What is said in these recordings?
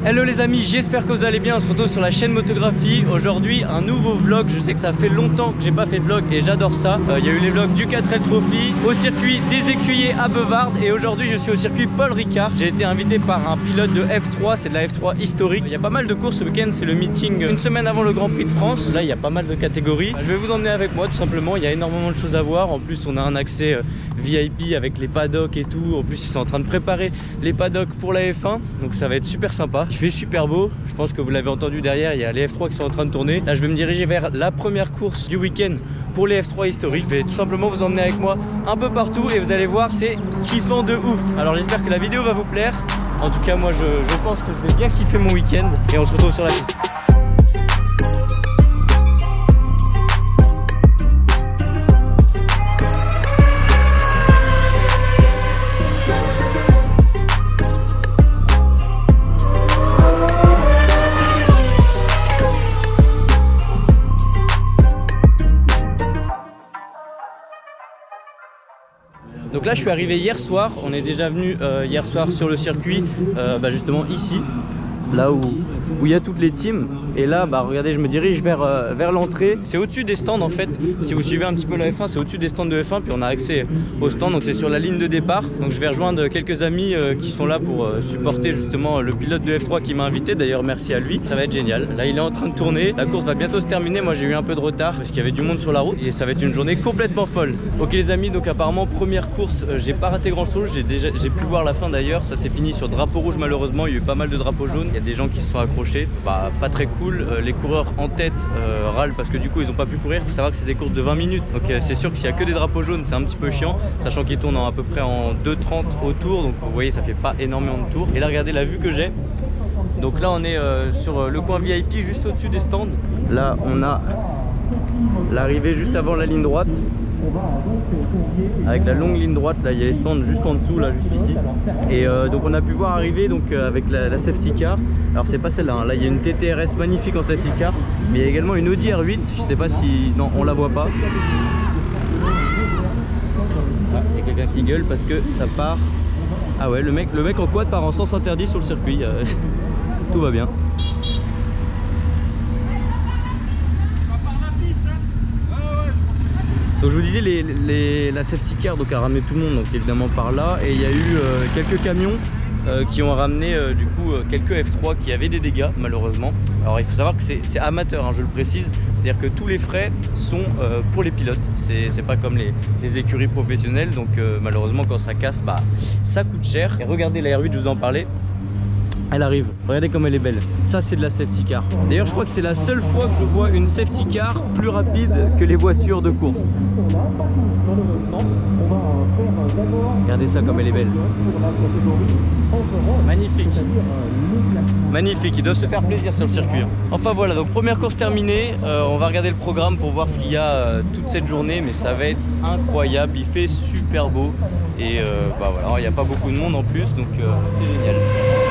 Hello les amis, j'espère que vous allez bien. On se retrouve sur la chaîne Motographie. Aujourd'hui un nouveau vlog. Je sais que ça fait longtemps que j'ai pas fait de vlog et j'adore ça. Il y a eu les vlogs du 4L Trophy, au circuit des Écuyers à Beuvardes, et aujourd'hui je suis au circuit Paul Ricard. J'ai été invité par un pilote de F3, c'est de la F3 historique. Il y a pas mal de courses ce week-end, c'est le meeting une semaine avant le Grand Prix de France. Là il y a pas mal de catégories. Je vais vous emmener avec moi tout simplement, il y a énormément de choses à voir. En plus on a un accès VIP avec les paddocks et tout. En plus ils sont en train de préparer les paddocks pour la F1, donc ça va être super sympa. Il fait super beau, je pense que vous l'avez entendu derrière, il y a les F3 qui sont en train de tourner. Là je vais me diriger vers la première course du week-end pour les F3 historiques. Je vais tout simplement vous emmener avec moi un peu partout et vous allez voir, c'est kiffant de ouf. Alors j'espère que la vidéo va vous plaire. En tout cas moi je pense que je vais bien kiffer mon week-end et on se retrouve sur la piste. Donc là je suis arrivé hier soir, on est déjà venu hier soir sur le circuit, justement ici, là où il y a toutes les teams. Et là regardez, je me dirige vers l'entrée. C'est au-dessus des stands en fait, si vous suivez un petit peu la F1, c'est au-dessus des stands de F1, puis on a accès au stand, donc c'est sur la ligne de départ. Donc je vais rejoindre quelques amis qui sont là pour supporter justement le pilote de F3 qui m'a invité, d'ailleurs merci à lui. Ça va être génial, là il est en train de tourner, la course va bientôt se terminer. Moi j'ai eu un peu de retard parce qu'il y avait du monde sur la route et ça va être une journée complètement folle. Ok les amis, donc apparemment première course, j'ai pas raté grand chose, j'ai pu voir la fin d'ailleurs. Ça s'est fini sur drapeau rouge malheureusement, il y a eu pas mal de drapeaux jaunes, il y a des gens qui se sont accrochés, pas très cool. Les coureurs en tête râlent parce que du coup ils ont pas pu courir. Il faut savoir que c'est des courses de 20 minutes, donc c'est sûr que s'il y a que des drapeaux jaunes c'est un petit peu chiant, sachant qu'ils tournent à peu près en 2,30 au tour, donc vous voyez ça fait pas énormément de tours. Et là regardez la vue que j'ai. Donc là on est sur le coin VIP juste au-dessus des stands. Là on a l'arrivée juste avant la ligne droite, avec la longue ligne droite. Là il y a les stands juste en dessous, là juste ici. Et donc on a pu voir arriver donc avec la safety car. Alors c'est pas celle-là, hein. Là il y a une TTRS magnifique en safety car, mais il y a également une Audi R8. Je sais pas si... non, on la voit pas. Ah, il y a quelqu'un qui gueule parce que ça part. Ah ouais, le mec en quad part en sens interdit sur le circuit. Tout va bien. Donc je vous disais, la safety car donc, a ramené tout le monde, donc évidemment par là. Et il y a eu quelques camions qui ont ramené du coup quelques F3 qui avaient des dégâts malheureusement. Alors il faut savoir que c'est amateur, hein, je le précise. C'est-à-dire que tous les frais sont pour les pilotes. C'est pas comme les écuries professionnelles. Donc malheureusement quand ça casse, ça coûte cher. Et regardez la R8, je vous en parlais. Elle arrive, regardez comme elle est belle. Ça c'est de la safety car. D'ailleurs je crois que c'est la seule fois que je vois une safety car plus rapide que les voitures de course. Regardez ça comme elle est belle. Magnifique. Magnifique, ils doivent se faire plaisir sur le circuit. Enfin voilà, donc première course terminée. On va regarder le programme pour voir ce qu'il y a toute cette journée, mais ça va être incroyable. Il fait super beau et voilà, il n'y a pas beaucoup de monde en plus, donc c'est génial.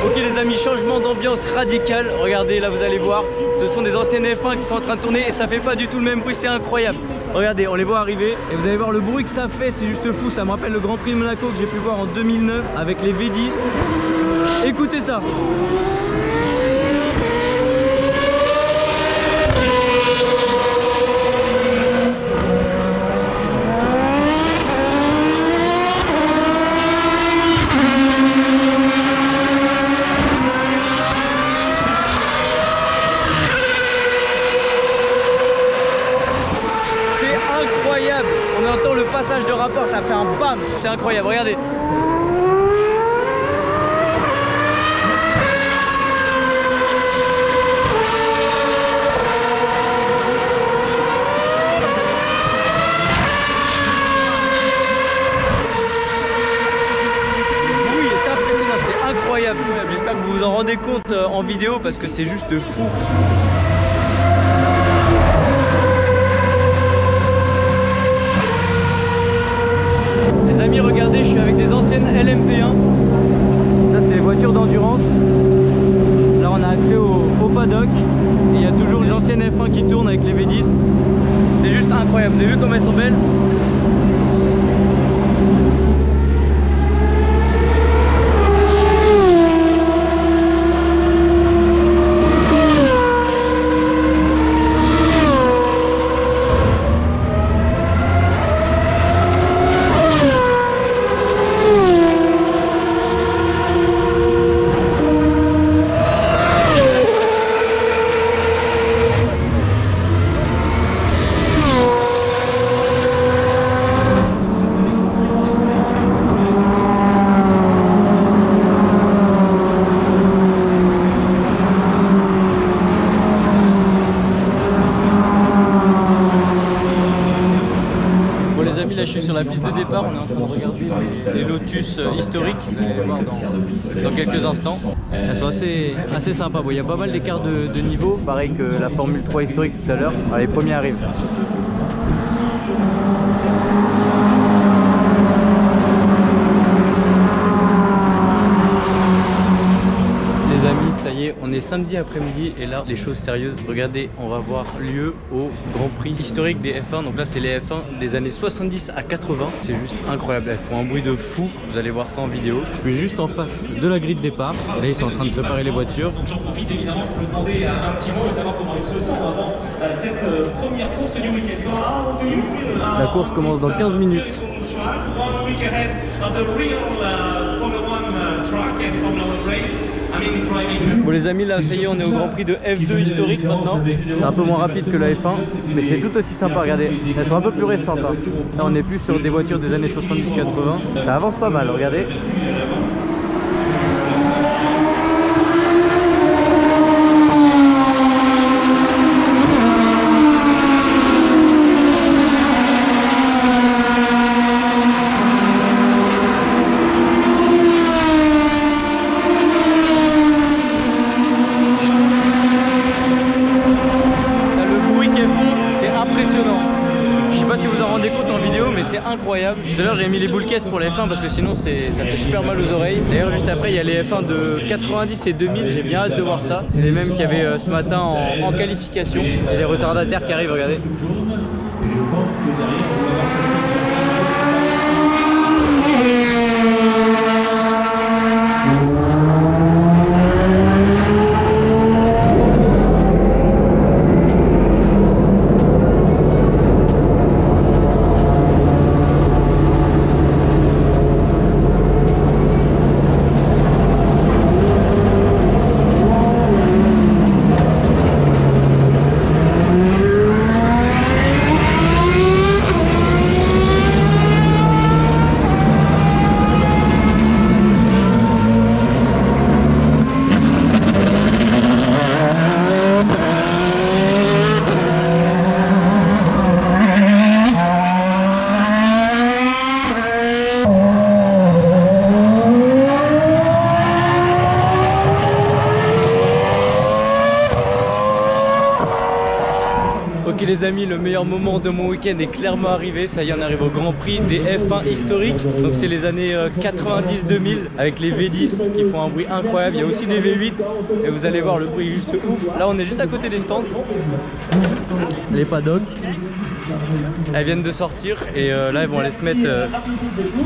Ok les amis, changement d'ambiance radical. Regardez, là vous allez voir, ce sont des anciennes F1 qui sont en train de tourner et ça fait pas du tout le même bruit, c'est incroyable. Regardez, on les voit arriver et vous allez voir le bruit que ça fait, c'est juste fou. Ça me rappelle le Grand Prix de Monaco que j'ai pu voir en 2009 avec les V10. Écoutez ça. On entend le passage de rapport, ça fait un bam, c'est incroyable, regardez. Le bruit est impressionnant, c'est incroyable. J'espère que vous vous en rendez compte en vidéo parce que c'est juste fou. Les amis, regardez, je suis avec des anciennes LMP1. Ça, c'est les voitures d'endurance. Là, on a accès au paddock. Et il y a toujours les anciennes F1 qui tournent avec les V10. C'est juste incroyable. Vous avez vu comme elles sont belles? départ, on est en train de regarder les Lotus historiques, vous allez voir dans quelques instants. Elles sont assez sympas. Bon, il y a pas mal d'écarts de niveau, pareil que la Formule 3 historique tout à l'heure. Les premiers arrivent. Les amis, ça y est, on est samedi après-midi et là, les choses sérieuses. Regardez, on va voir lieu au Grand Prix historique des F1. Donc là, c'est les F1 des années 70 à 80. C'est juste incroyable. Elles font un bruit de fou. Vous allez voir ça en vidéo. Je suis juste en face de la grille de départ. Et là, ils sont en train de préparer les voitures. Donc j'en profite évidemment pour vous demander un petit mot et savoir comment ils se sentent avant cette première course du week-end. La course commence dans 15 minutes. Bon les amis, là ça y est, on est au Grand Prix de F2 historique maintenant. C'est un peu moins rapide que la F1, mais c'est tout aussi sympa, regardez. Elles sont un peu plus récentes, hein. Là on est plus sur des voitures des années 70-80. Ça avance pas mal, regardez. Incroyable. Tout à l'heure j'ai mis les boules caisses pour les F1 parce que sinon ça fait super mal aux oreilles. D'ailleurs juste après il y a les F1 de 90 et 2000, j'ai bien hâte de voir ça. C'est les mêmes qu'il y avait ce matin en qualification. Et les retardataires qui arrivent, regardez. Je pense que derrière Ok les amis, le meilleur moment de mon week-end est clairement arrivé. Ça y est, on arrive au Grand Prix des F1 historiques. Donc c'est les années 90-2000 avec les V10 qui font un bruit incroyable. Il y a aussi des V8 et vous allez voir le bruit juste ouf. Là on est juste à côté des stands. Les paddocks. Elles viennent de sortir et là elles vont aller se mettre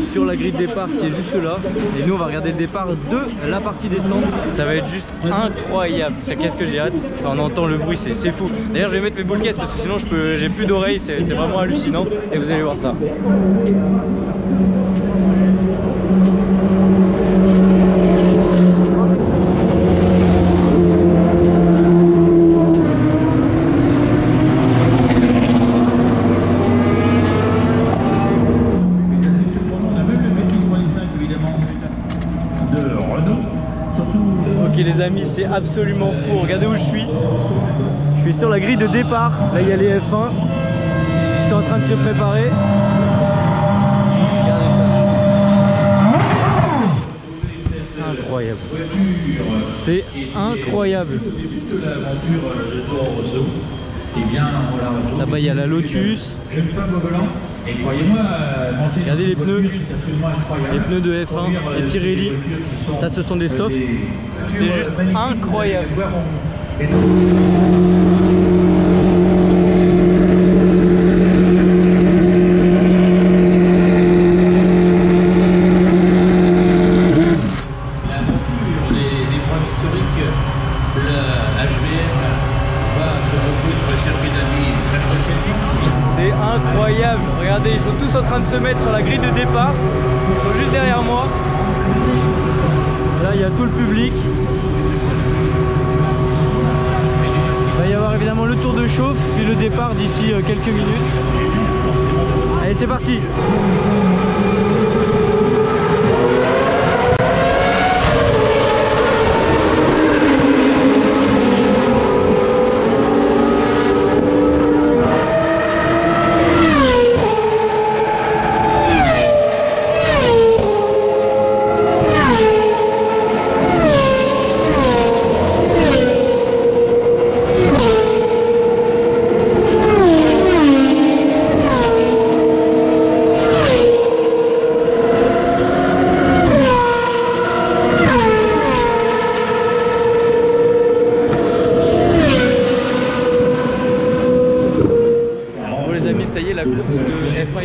sur la grille de départ qui est juste là. Et nous on va regarder le départ de la partie des stands. Ça va être juste incroyable. Qu'est-ce que j'ai hâte. Quand on entend le bruit, c'est fou. D'ailleurs je vais mettre mes boules caisses parce que sinon j'ai plus d'oreilles. C'est vraiment hallucinant et vous allez voir ça. Ok les amis, c'est absolument fou. Regardez où je suis. Je suis sur la grille de départ. Là il y a les F1. Ils sont en train de se préparer. Regardez ça. Incroyable. C'est incroyable. Là-bas il y a la Lotus. Regardez les pneus de F1, les Pirelli, ça ce sont des softs, c'est juste incroyable. C'est incroyable, regardez, ils sont tous en train de se mettre sur la grille de départ. Ils sont juste derrière moi. Là, il y a tout le public. Il va y avoir évidemment le tour de chauffe, puis le départ d'ici quelques minutes. Allez, c'est parti.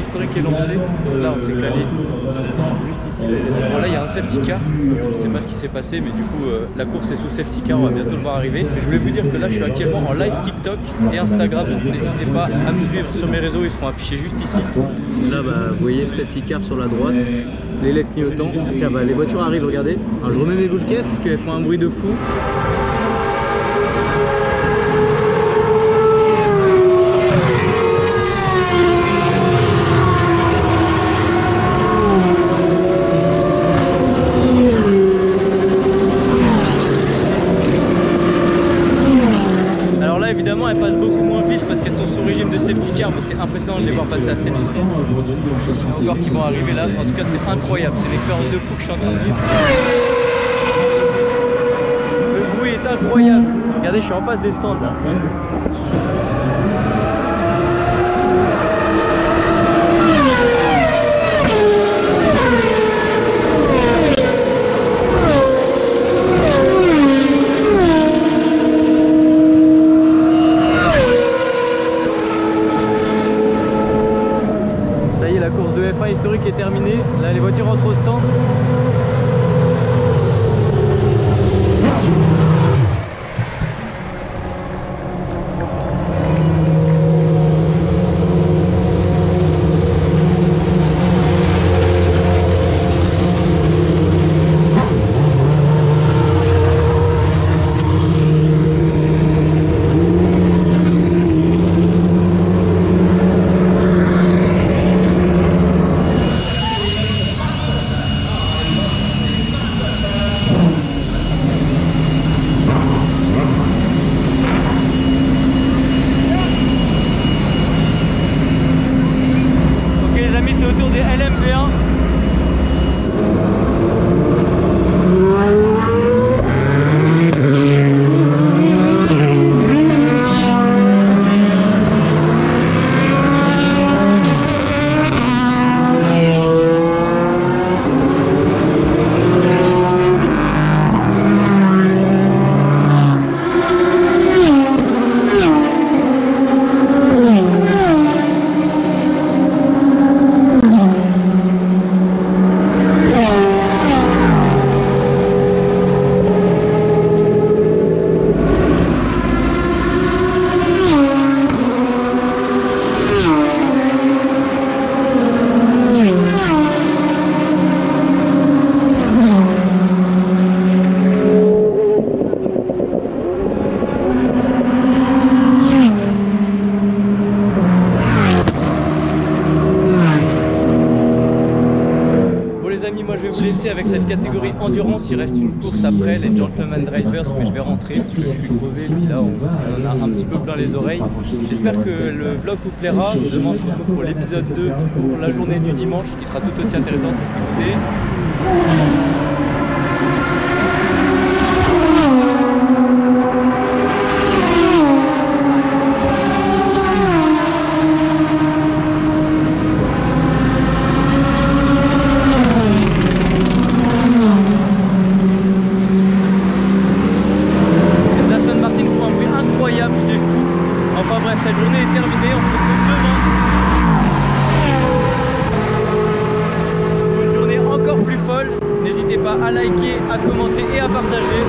historique est lancé. Donc là on s'est calé juste ici. Alors là il y a un safety car, je sais pas ce qui s'est passé mais du coup la course est sous safety car, on va bientôt le voir arriver. Mais je voulais vous dire que là je suis actuellement en live TikTok et Instagram, donc n'hésitez pas à me suivre sur mes réseaux, ils seront affichés juste ici. Là bah, vous voyez le safety car sur la droite, les LED clignotants. Tiens bah les voitures arrivent, regardez. Alors je remets mes boules de caisse parce qu'elles font un bruit de fou. Évidemment, elles passent beaucoup moins vite parce qu'elles sont sous régime de safety car, mais c'est impressionnant de les voir passer assez vite. Encore qui vont arriver là, en tout cas c'est incroyable, c'est une expérience de fou que je suis en train de vivre. Le bruit est incroyable. Regardez, je suis en face des stands là. F1 historique est terminée, là les voitures rentrent au stand. Moi je vais vous laisser avec cette catégorie endurance, il reste une course après, les Gentleman Drivers, mais je vais rentrer parce que je suis crevé et puis là on en a un petit peu plein les oreilles. J'espère que le vlog vous plaira. Demain on se retrouve pour l'épisode 2, pour la journée du dimanche qui sera tout aussi intéressante pour écouter. Cette journée est terminée, on se retrouve demain pour une journée encore plus folle. N'hésitez pas à liker, à commenter et à partager.